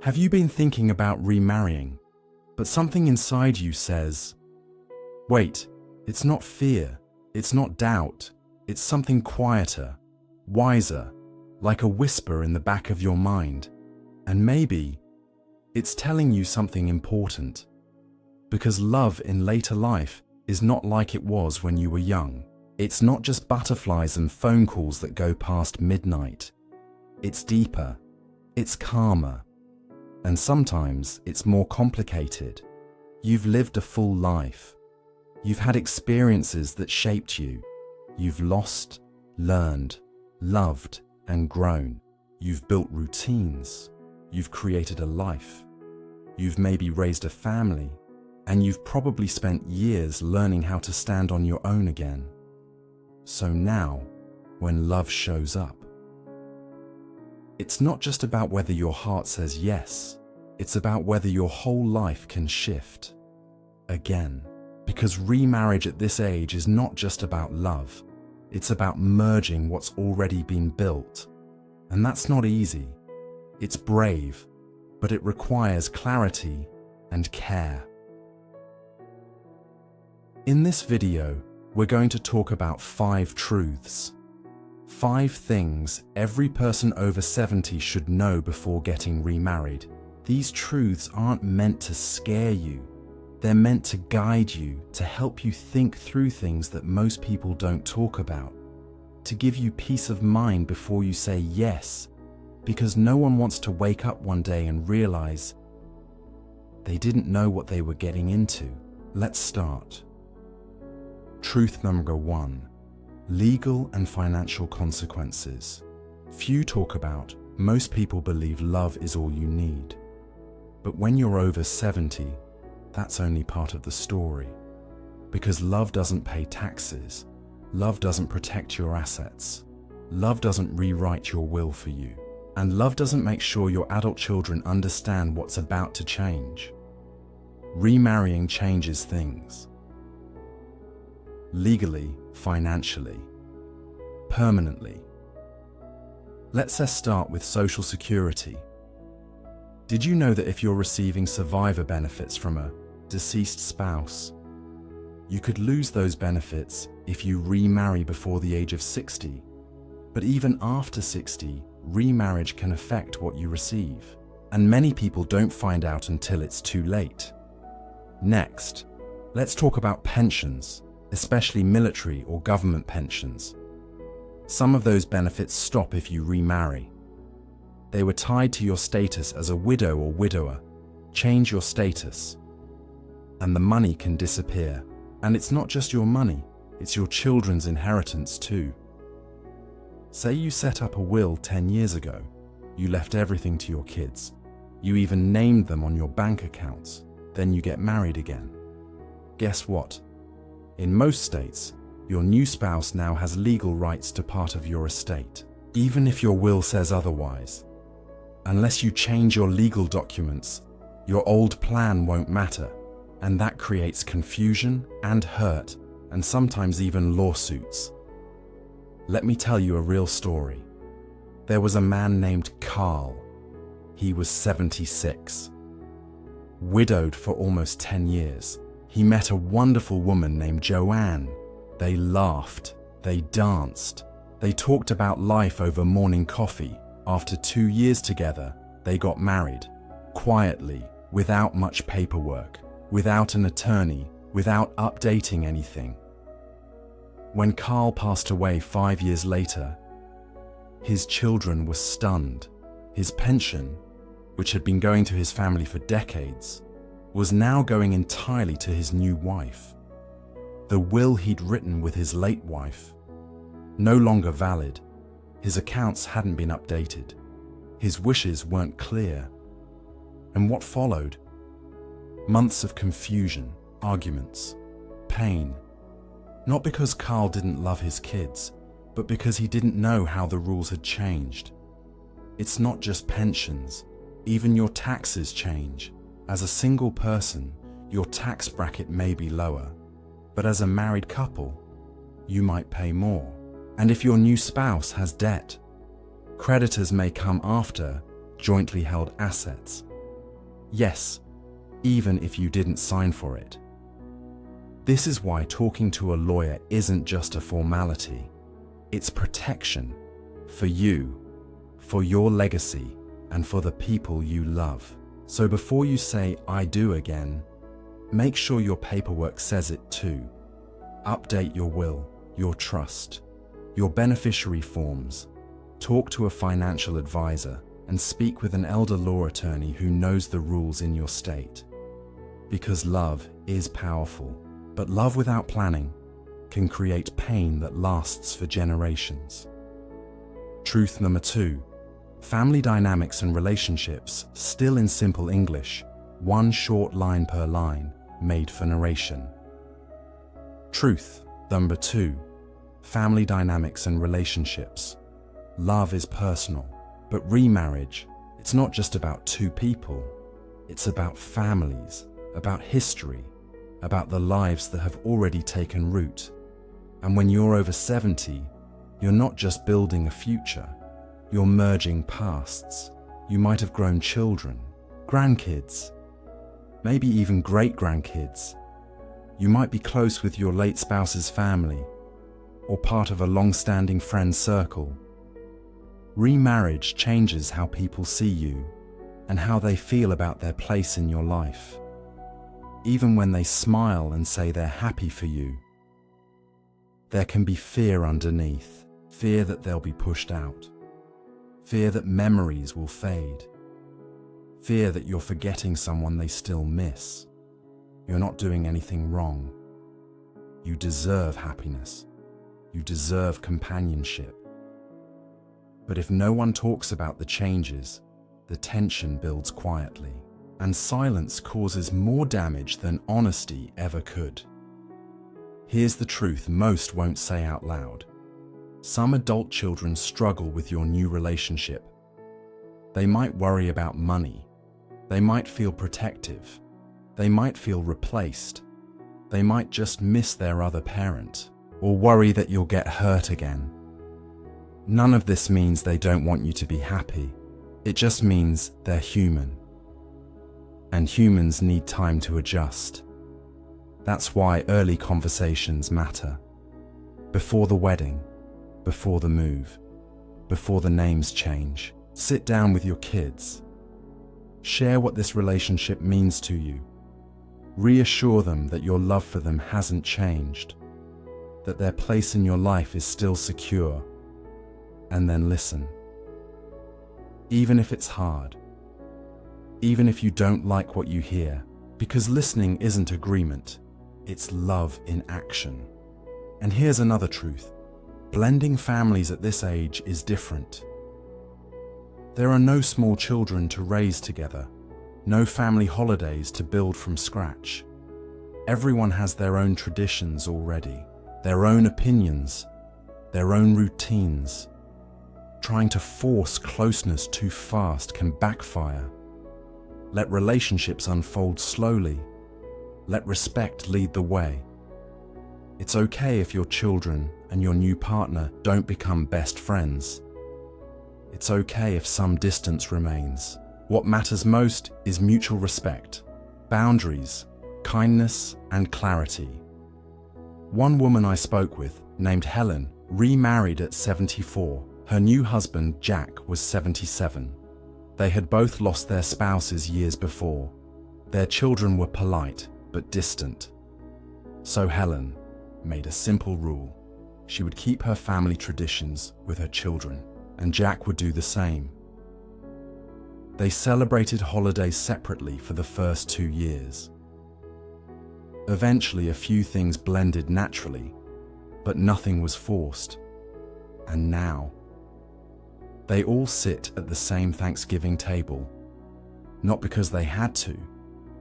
Have you been thinking about remarrying, but something inside you says, wait, it's not fear, it's not doubt, it's something quieter, wiser, like a whisper in the back of your mind, and maybe it's telling you something important. Because love in later life is not like it was when you were young. It's not just butterflies and phone calls that go past midnight. It's deeper, it's calmer, and sometimes it's more complicated. You've lived a full life. You've had experiences that shaped you. You've lost, learned, loved, and grown. You've built routines. You've created a life. You've maybe raised a family, and you've probably spent years learning how to stand on your own again. So now, when love shows up, it's not just about whether your heart says yes, it's about whether your whole life can shift again. Because remarriage at this age is not just about love, it's about merging what's already been built. And that's not easy. It's brave, but it requires clarity and care. In this video, we're going to talk about 5 truths. 5 things every person over 70 should know before getting remarried. These truths aren't meant to scare you. They're meant to guide you, to help you think through things that most people don't talk about, to give you peace of mind before you say yes, because no one wants to wake up one day and realize they didn't know what they were getting into. Let's start. Truth number 1. Legal and financial consequences. Few talk about, most people believe love is all you need. But when you're over 70, that's only part of the story. Because love doesn't pay taxes. Love doesn't protect your assets. Love doesn't rewrite your will for you. And love doesn't make sure your adult children understand what's about to change. Remarrying changes things. Legally, financially, permanently. Let's start with Social Security. Did you know that if you're receiving survivor benefits from a deceased spouse, you could lose those benefits if you remarry before the age of 60? But even after 60, remarriage can affect what you receive, and many people don't find out until it's too late. Next, let's talk about pensions, especially military or government pensions. Some of those benefits stop if you remarry. They were tied to your status as a widow or widower. Change your status, and the money can disappear. And it's not just your money, it's your children's inheritance too. Say you set up a will 10 years ago. You left everything to your kids. You even named them on your bank accounts. Then you get married again. Guess what? In most states, your new spouse now has legal rights to part of your estate, even if your will says otherwise. Unless you change your legal documents, your old plan won't matter, and that creates confusion and hurt, and sometimes even lawsuits. Let me tell you a real story. There was a man named Carl. He was 76. Widowed for almost 10 years. He met a wonderful woman named Joanne. They laughed, they danced, they talked about life over morning coffee. After 2 years together, they got married, quietly, without much paperwork, without an attorney, without updating anything. When Carl passed away 5 years later, his children were stunned. His pension, which had been going to his family for decades, was now going entirely to his new wife. The will he'd written with his late wife, no longer valid. His accounts hadn't been updated. His wishes weren't clear. And what followed? Months of confusion, arguments, pain. Not because Carl didn't love his kids, but because he didn't know how the rules had changed. It's not just pensions. Even your taxes change. As a single person, your tax bracket may be lower, but as a married couple, you might pay more. And if your new spouse has debt, creditors may come after jointly held assets, Yes, even if you didn't sign for it. This is why talking to a lawyer isn't just a formality. It's protection for you, for your legacy, and for the people you love. So before you say, "I do" again, make sure your paperwork says it too. Update your will, your trust, your beneficiary forms. Talk to a financial advisor and speak with an elder law attorney who knows the rules in your state. Because love is powerful, but love without planning can create pain that lasts for generations. Truth number 2. Family dynamics and relationships, still in simple English, one short line per line, made for narration. Truth number 2. Family dynamics and relationships. Love is personal, but remarriage, it's not just about two people. It's about families, about history, about the lives that have already taken root. And when you're over 70, you're not just building a future, you're merging pasts. You might have grown children, grandkids, maybe even great-grandkids. You might be close with your late spouse's family, or part of a long-standing friend circle. Remarriage changes how people see you and how they feel about their place in your life. Even when they smile and say they're happy for you, there can be fear underneath, fear that they'll be pushed out, fear that memories will fade, fear that you're forgetting someone they still miss. You're not doing anything wrong. You deserve happiness. You deserve companionship. But if no one talks about the changes, the tension builds quietly, and silence causes more damage than honesty ever could. Here's the truth most won't say out loud. Some adult children struggle with your new relationship. They might worry about money. They might feel protective. They might feel replaced. They might just miss their other parent, or worry that you'll get hurt again. None of this means they don't want you to be happy. It just means they're human. And humans need time to adjust. That's why early conversations matter. Before the wedding, before the move, before the names change, sit down with your kids. Share what this relationship means to you. Reassure them that your love for them hasn't changed, that their place in your life is still secure. And then listen. Even if it's hard, even if you don't like what you hear, because listening isn't agreement, it's love in action. And here's another truth. Blending families at this age is different. There are no small children to raise together, no family holidays to build from scratch. Everyone has their own traditions already, their own opinions, their own routines. Trying to force closeness too fast can backfire. Let relationships unfold slowly. Let respect lead the way. It's okay if your children and your new partner don't become best friends. It's okay if some distance remains. What matters most is mutual respect, boundaries, kindness, and clarity. One woman I spoke with, named Helen, remarried at 74. Her new husband, Jack, was 77. They had both lost their spouses years before. Their children were polite, but distant. So Helen made a simple rule. She would keep her family traditions with her children, and Jack would do the same. They celebrated holidays separately for the first 2 years. Eventually, a few things blended naturally, but nothing was forced. And now, they all sit at the same Thanksgiving table, not because they had to,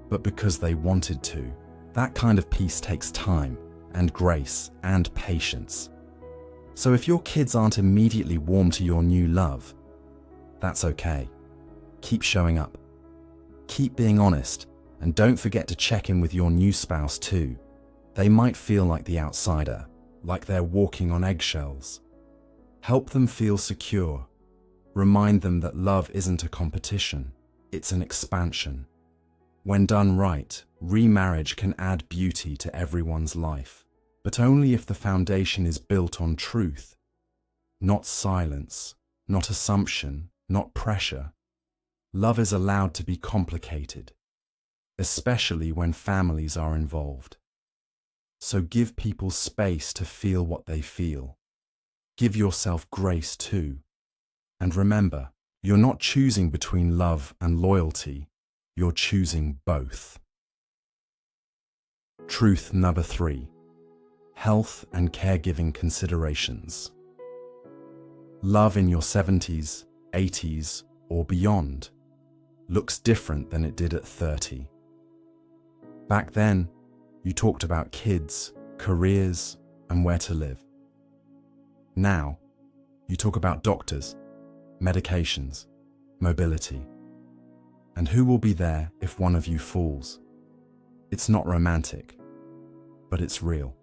but because they wanted to. That kind of peace takes time and grace and patience. So if your kids aren't immediately warm to your new love, that's okay. Keep showing up. Keep being honest, and don't forget to check in with your new spouse too. They might feel like the outsider, like they're walking on eggshells. Help them feel secure. Remind them that love isn't a competition, it's an expansion. When done right, remarriage can add beauty to everyone's life, but only if the foundation is built on truth, not silence, not assumption, not pressure. Love is allowed to be complicated, especially when families are involved. So give people space to feel what they feel. Give yourself grace too. And remember, you're not choosing between love and loyalty, you're choosing both. Truth number 3. Health and caregiving considerations. Love in your 70s, 80s, or beyond looks different than it did at 30. Back then, you talked about kids, careers, and where to live. Now, you talk about doctors, medications, mobility, and who will be there if one of you falls. It's not romantic, but it's real.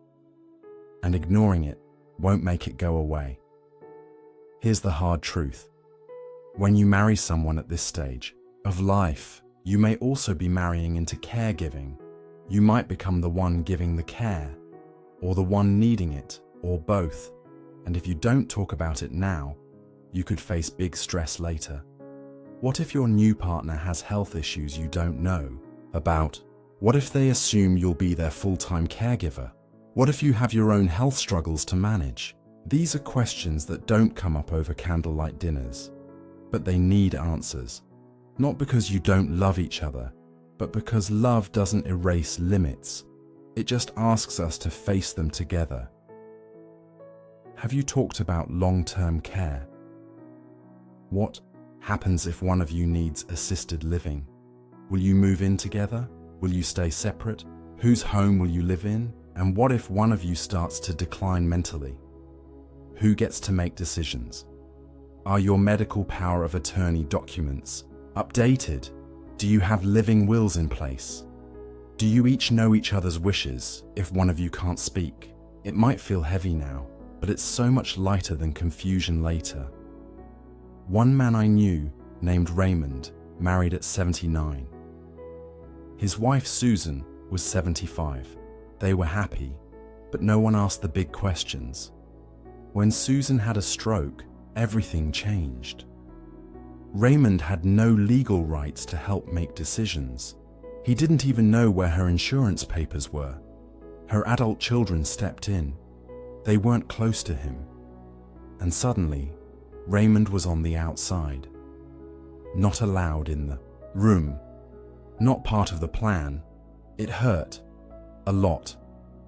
And ignoring it won't make it go away. Here's the hard truth. When you marry someone at this stage of life, you may also be marrying into caregiving. You might become the one giving the care, or the one needing it, or both. And if you don't talk about it now, you could face big stress later. What if your new partner has health issues you don't know about? What if they assume you'll be their full-time caregiver? What if you have your own health struggles to manage? These are questions that don't come up over candlelight dinners, but they need answers. Not because you don't love each other, but because love doesn't erase limits. It just asks us to face them together. Have you talked about long-term care? What happens if one of you needs assisted living? Will you move in together? Will you stay separate? Whose home will you live in? And what if one of you starts to decline mentally? Who gets to make decisions? Are your medical power of attorney documents updated? Do you have living wills in place? Do you each know each other's wishes if one of you can't speak? It might feel heavy now, but it's so much lighter than confusion later. One man I knew, named Raymond, married at 79. His wife Susan was 75. They were happy, but no one asked the big questions. When Susan had a stroke, everything changed. Raymond had no legal rights to help make decisions. He didn't even know where her insurance papers were. Her adult children stepped in. They weren't close to him. And suddenly, Raymond was on the outside. Not allowed in the room. Not part of the plan. It hurt. A lot.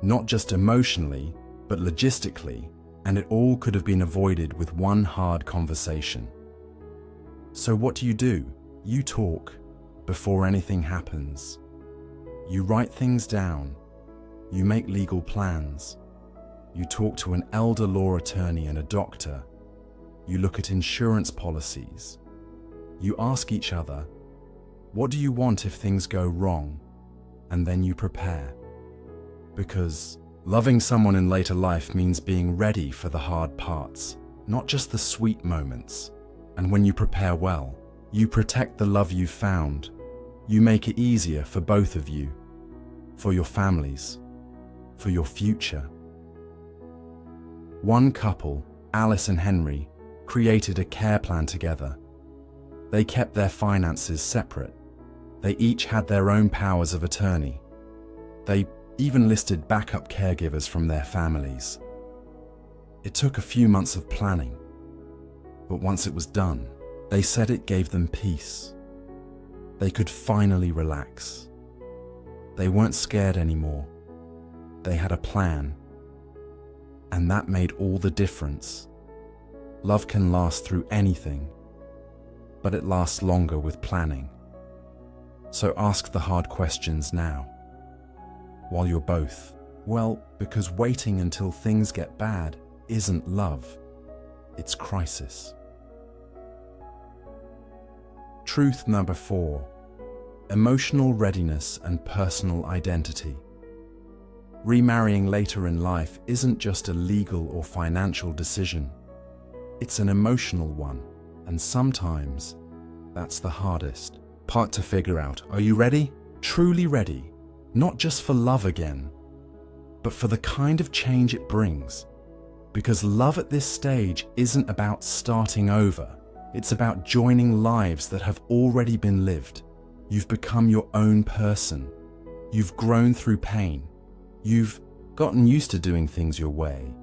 Not just emotionally, but logistically, and it all could have been avoided with one hard conversation. So what do? You talk before anything happens. You write things down. You make legal plans. You talk to an elder law attorney and a doctor. You look at insurance policies. You ask each other, what do you want if things go wrong? And then you prepare. Because loving someone in later life means being ready for the hard parts, not just the sweet moments. And when you prepare well, you protect the love you've found. You make it easier for both of you, for your families, for your future. One couple, Alice and Henry, created a care plan together. They kept their finances separate. They each had their own powers of attorney. They even listed backup caregivers from their families. It took a few months of planning, but once it was done, they said it gave them peace. They could finally relax. They weren't scared anymore. They had a plan, and that made all the difference. Love can last through anything, but it lasts longer with planning. So ask the hard questions now, while you're both. Well, because waiting until things get bad isn't love, it's crisis. Truth number 4, emotional readiness and personal identity. Remarrying later in life isn't just a legal or financial decision. It's an emotional one, and sometimes that's the hardest part to figure out. Are you ready? Truly ready, not just for love again, but for the kind of change it brings. Because love at this stage isn't about starting over. It's about joining lives that have already been lived. You've become your own person. You've grown through pain. You've gotten used to doing things your way.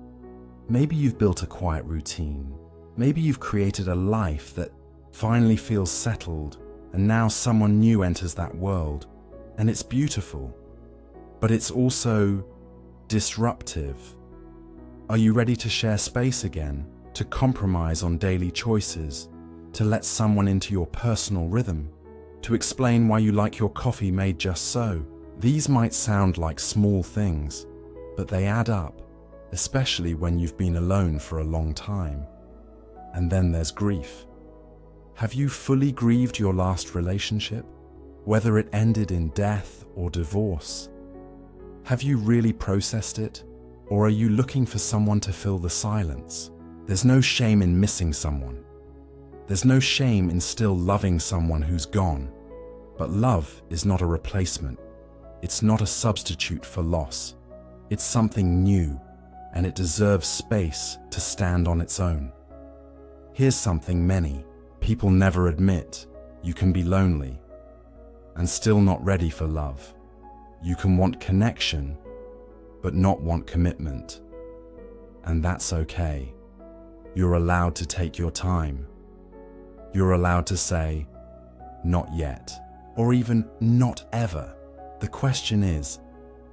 Maybe you've built a quiet routine. Maybe you've created a life that finally feels settled, and now someone new enters that world. And it's beautiful, but it's also disruptive. Are you ready to share space again, to compromise on daily choices, to let someone into your personal rhythm, to explain why you like your coffee made just so? These might sound like small things, but they add up, especially when you've been alone for a long time. And then there's grief. Have you fully grieved your last relationship, whether it ended in death or divorce? Have you really processed it, or are you looking for someone to fill the silence? There's no shame in missing someone. There's no shame in still loving someone who's gone. But love is not a replacement. It's not a substitute for loss. It's something new, and it deserves space to stand on its own. Here's something many people never admit. You can be lonely and still not ready for love. You can want connection, but not want commitment. And that's okay. You're allowed to take your time. You're allowed to say, not yet, or even not ever. The question is,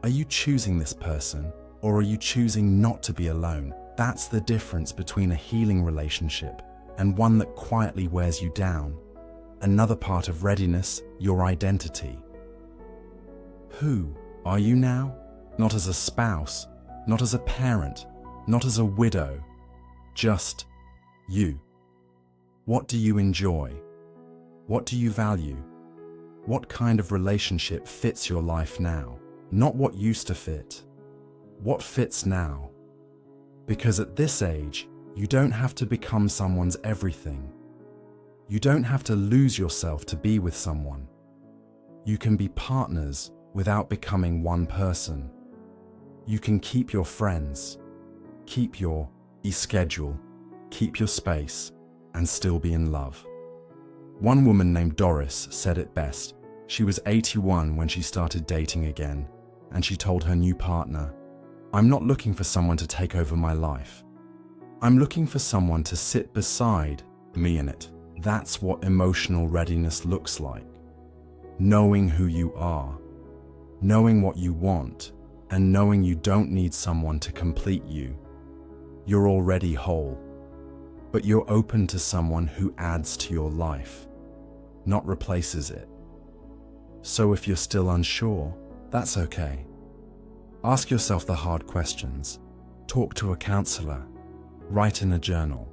are you choosing this person, or are you choosing not to be alone? That's the difference between a healing relationship and one that quietly wears you down. Another part of readiness, your identity. Who are you now? Not as a spouse, not as a parent, not as a widow, just you. What do you enjoy? What do you value? What kind of relationship fits your life now? Not what used to fit. What fits now? Because at this age, you don't have to become someone's everything. You don't have to lose yourself to be with someone. You can be partners without becoming one person. You can keep your friends, keep your schedule, keep your space, and still be in love. One woman named Doris said it best. She was 81 when she started dating again, and she told her new partner, "I'm not looking for someone to take over my life. I'm looking for someone to sit beside me in it." That's what emotional readiness looks like. Knowing who you are, knowing what you want, and knowing you don't need someone to complete you. You're already whole, but you're open to someone who adds to your life, not replaces it. So if you're still unsure, that's okay. Ask yourself the hard questions. Talk to a counselor. Write in a journal.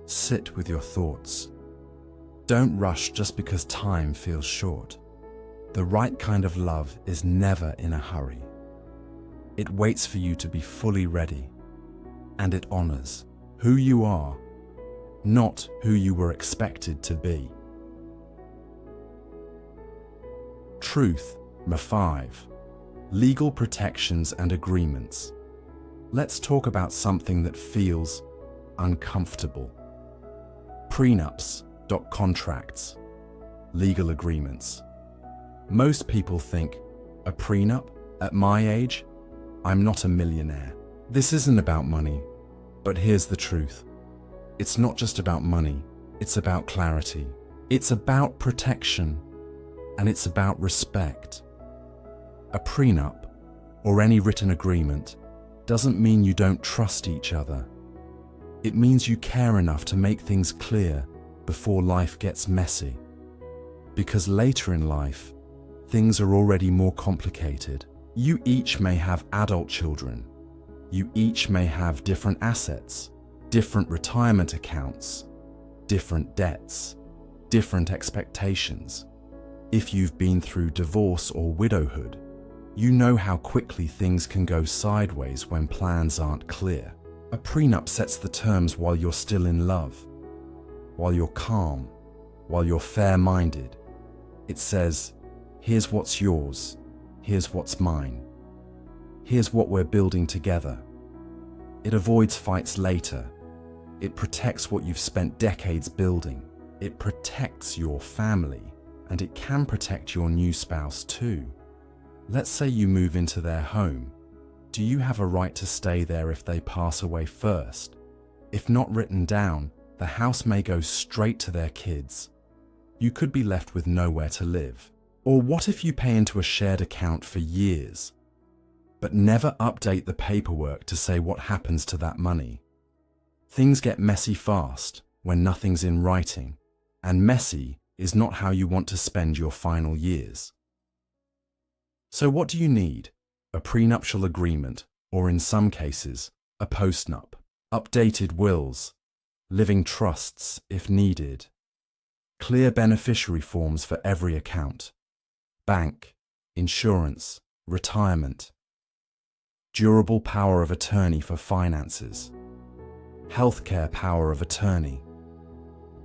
Sit with your thoughts. Don't rush just because time feels short. The right kind of love is never in a hurry. It waits for you to be fully ready, and it honors who you are, not who you were expected to be. Truth, number 5. Legal protections and agreements. Let's talk about something that feels uncomfortable. Prenups, contracts, legal agreements. Most people think, a prenup? At my age, I'm not a millionaire. This isn't about money, but here's the truth. It's not just about money, it's about clarity. It's about protection, and it's about respect. A prenup, or any written agreement, doesn't mean you don't trust each other. It means you care enough to make things clear before life gets messy. Because later in life, things are already more complicated. You each may have adult children. You each may have different assets, different retirement accounts, different debts, different expectations. If you've been through divorce or widowhood, you know how quickly things can go sideways when plans aren't clear. A prenup sets the terms while you're still in love, while you're calm, while you're fair-minded. It says, Here's what's yours. Here's what's mine. Here's what we're building together. It avoids fights later. It protects what you've spent decades building. It protects your family, and it can protect your new spouse too. Let's say you move into their home. Do you have a right to stay there if they pass away first? If not written down, the house may go straight to their kids. You could be left with nowhere to live. Or what if you pay into a shared account for years, but never update the paperwork to say what happens to that money? Things get messy fast when nothing's in writing, and messy is not how you want to spend your final years. So what do you need? A prenuptial agreement, or in some cases, a postnup, updated wills, living trusts if needed, clear beneficiary forms for every account, bank, insurance, retirement, durable power of attorney for finances, healthcare power of attorney,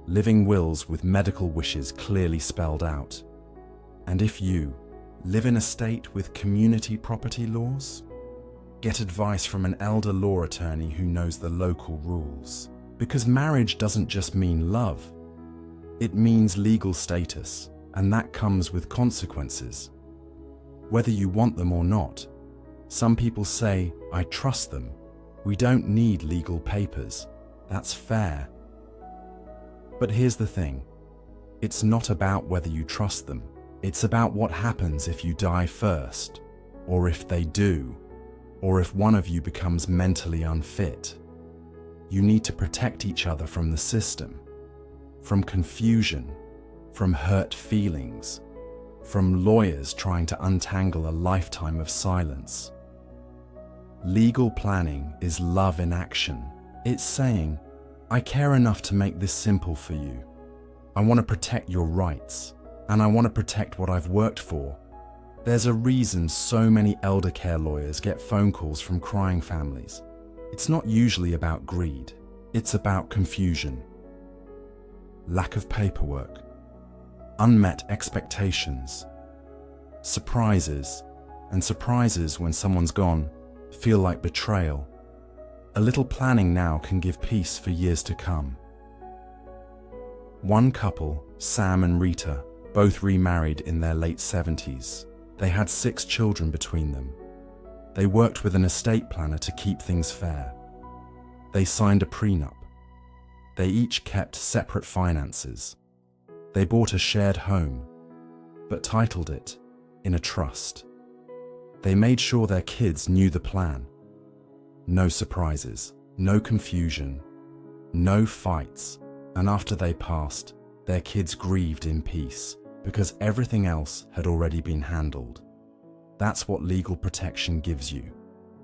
living wills with medical wishes clearly spelled out. And if you live in a state with community property laws, get advice from an elder law attorney who knows the local rules. Because marriage doesn't just mean love, it means legal status, and that comes with consequences. Whether you want them or not. Some people say, I trust them. We don't need legal papers. That's fair. But here's the thing. It's not about whether you trust them. It's about what happens if you die first, or if they do, or if one of you becomes mentally unfit. You need to protect each other from the system, from confusion, from hurt feelings, from lawyers trying to untangle a lifetime of silence. Legal planning is love in action. It's saying, I care enough to make this simple for you. I want to protect your rights, and I want to protect what I've worked for. There's a reason so many elder care lawyers get phone calls from crying families. It's not usually about greed. It's about confusion, lack of paperwork, unmet expectations, surprises, and surprises when someone's gone feel like betrayal. A little planning now can give peace for years to come. One couple, Sam and Rita, both remarried in their late 70s. They had 6 children between them. They worked with an estate planner to keep things fair. They signed a prenup. They each kept separate finances. They bought a shared home, but titled it in a trust. They made sure their kids knew the plan. No surprises, no confusion, no fights, and after they passed, their kids grieved in peace because everything else had already been handled. That's what legal protection gives you.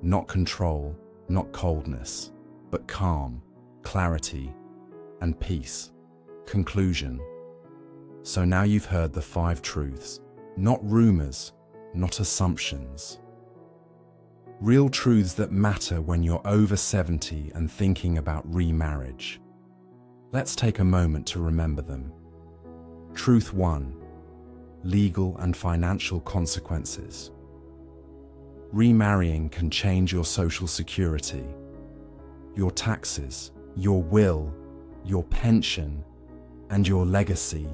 Not control, not coldness, but calm, clarity, and peace. Conclusion. So now you've heard the 5 truths, not rumors, not assumptions. Real truths that matter when you're over 70 and thinking about remarriage. Let's take a moment to remember them. Truth 1. Legal and financial consequences. Remarrying can change your social security, your taxes, your will, your pension, and your legacy.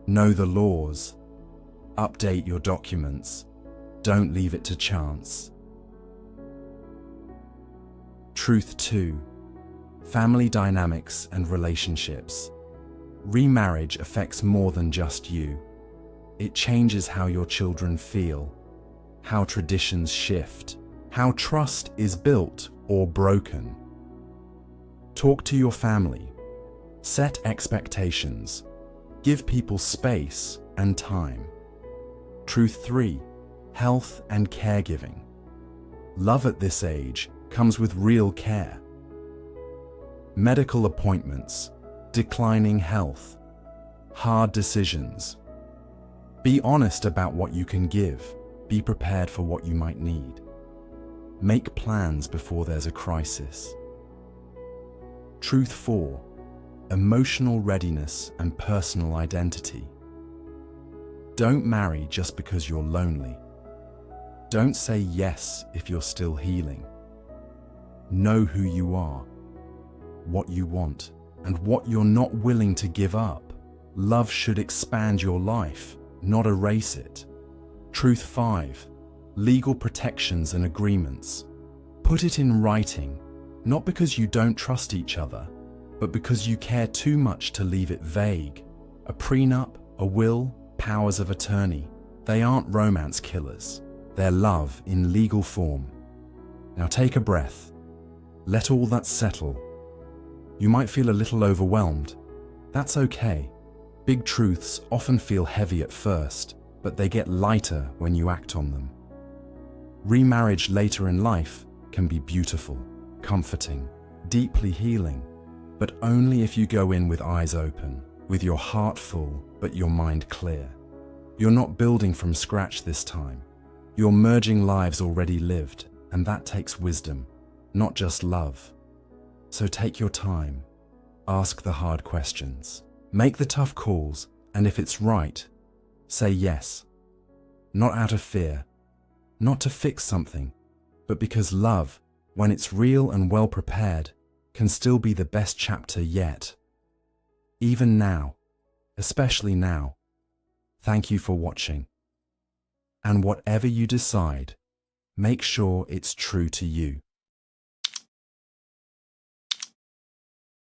Know the laws. Update your documents. Don't leave it to chance. Truth 2. Family dynamics and relationships. Remarriage affects more than just you. It changes how your children feel, how traditions shift, how trust is built or broken. Talk to your family. Set expectations. Give people space and time. Truth 3. Health and caregiving. Love at this age comes with real care. Medical appointments, declining health, hard decisions. Be honest about what you can give. Be prepared for what you might need. Make plans before there's a crisis. Truth 4. Emotional readiness and personal identity. Don't marry just because you're lonely. Don't say yes if you're still healing. Know who you are, what you want, and what you're not willing to give up. Love should expand your life, not erase it. Truth 5. Legal protections and agreements. Put it in writing, not because you don't trust each other, but because you care too much to leave it vague. A prenup, a will, powers of attorney, they aren't romance killers. They're love in legal form. Now take a breath. Let all that settle. You might feel a little overwhelmed. That's okay. Big truths often feel heavy at first, but they get lighter when you act on them. Remarriage later in life can be beautiful, comforting, deeply healing, but only if you go in with eyes open, with your heart full, but your mind clear. You're not building from scratch this time. You're merging lives already lived, and that takes wisdom, not just love. So take your time. Ask the hard questions. Make the tough calls, and if it's right, say yes. Not out of fear, not to fix something, but because love, when it's real and well prepared, can still be the best chapter yet. Even now, especially now. Thank you for watching. And whatever you decide, make sure it's true to you.